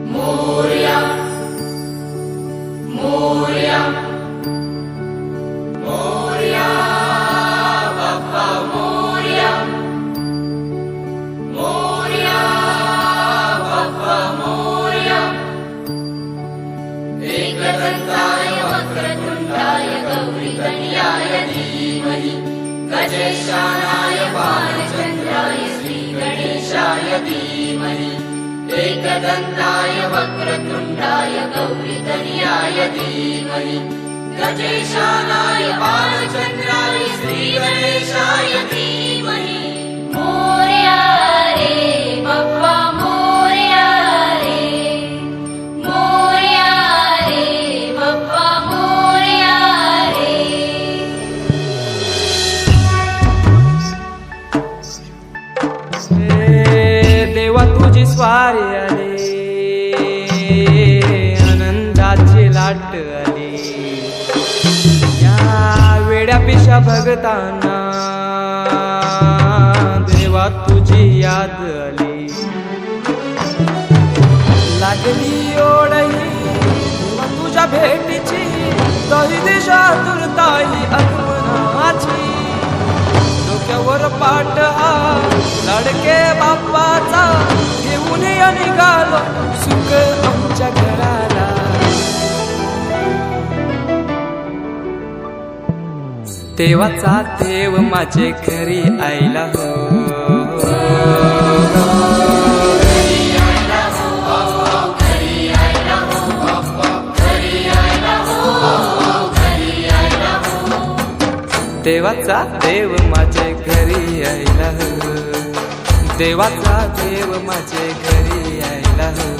मोरया मोरया मोरया बाप्पा मोरया मोरया बाप्पा मोरया एकदंताय वक्रतुंडाय गौरीतनयाय धीमहि गजेशानाय बालचंद्राय श्रीगणेशाय धीमहि एकदंताय वक्रतुंडाय गौरीतनयाय धीमहि गजेशानाय बालचंद्राय श्रीगणेशाय धीमहि मोरया रे बाप्पा मोरया रे बाप्पा मोरया रे। देवा तुझी स्वारी आली, आनंदाची लाट आली, या वेड्या पिशा भगतांना देवा तुझी याद आली, लागली ओढही तुझ्या भेटीची, तरी दिशा तुरताई आगमनाची, डोक्यावर पाट हा लाडके बाप्पाचा, घेऊन या निघालो सुख आमच्या घराला। देवाचा देव माझे घरी आयला हो, देवाचा देव माझे घरी आयला हो, देवाचा देव माझे घरी आयला हो।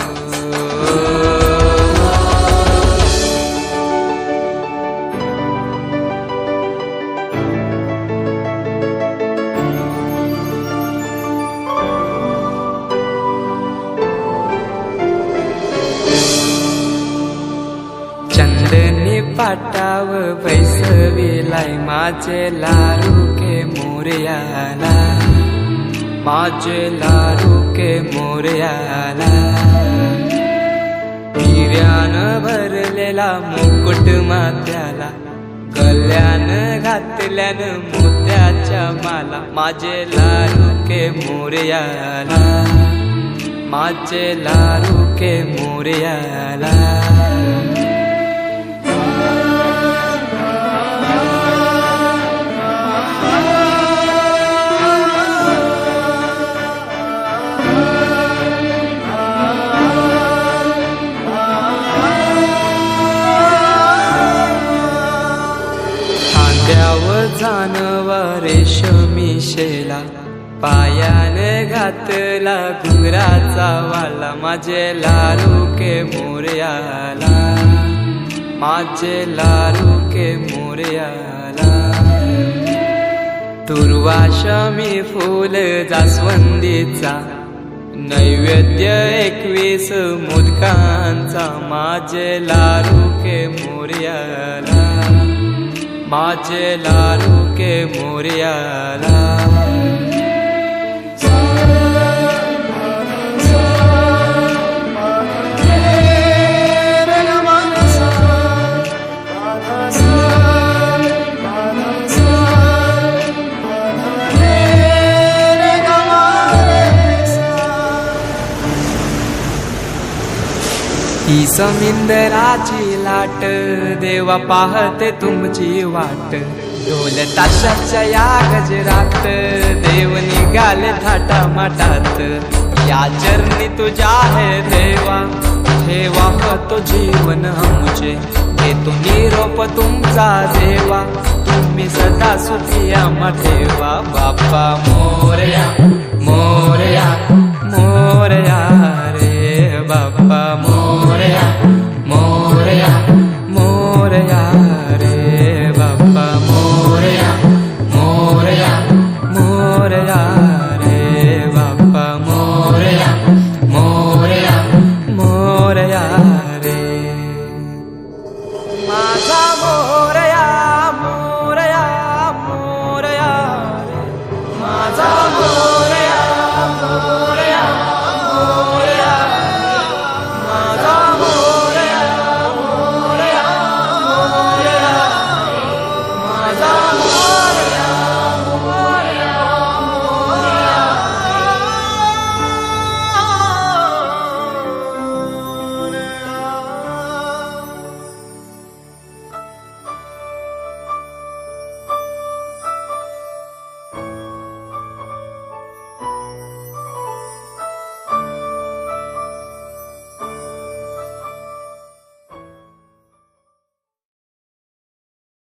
चंदनी पाटाव बैसविलाय माझे लाडके मोरयाला, माझे लाडके मोरयाला, हिऱ्यानं भरलेला मुकुट माथ्याला, गल्यानं घातल्यानं मोत्याच्या माला, माझे लाडके मोरयाला, माझे लाडके मोरयाला। खांद्यावर जानवा रेशमी शेला, पायाने घातला घुंगराचा वाला, माझे लाडके मोरयाला, माझे लाडके मोरयाला। दुर्वाशमी फूल जास्वंदीचा, नैवेद्य 21 मोदकांचा, माझे लाडके मोरयाला, माझे लाडके मोरयाला। ही समिंदराची लाट, देवा पाहते तुमची वाट, ढोल ताशाच्या या गजरात, देव निघाले थाटा माटात, या चरणी तुझ्या है देवा, ठेवा तो जीवन आमचे, घेतो निरोप तुमचा देवा, तुम्ही सदा सुखी आम्हा ठेवा। बाप्पा मोरया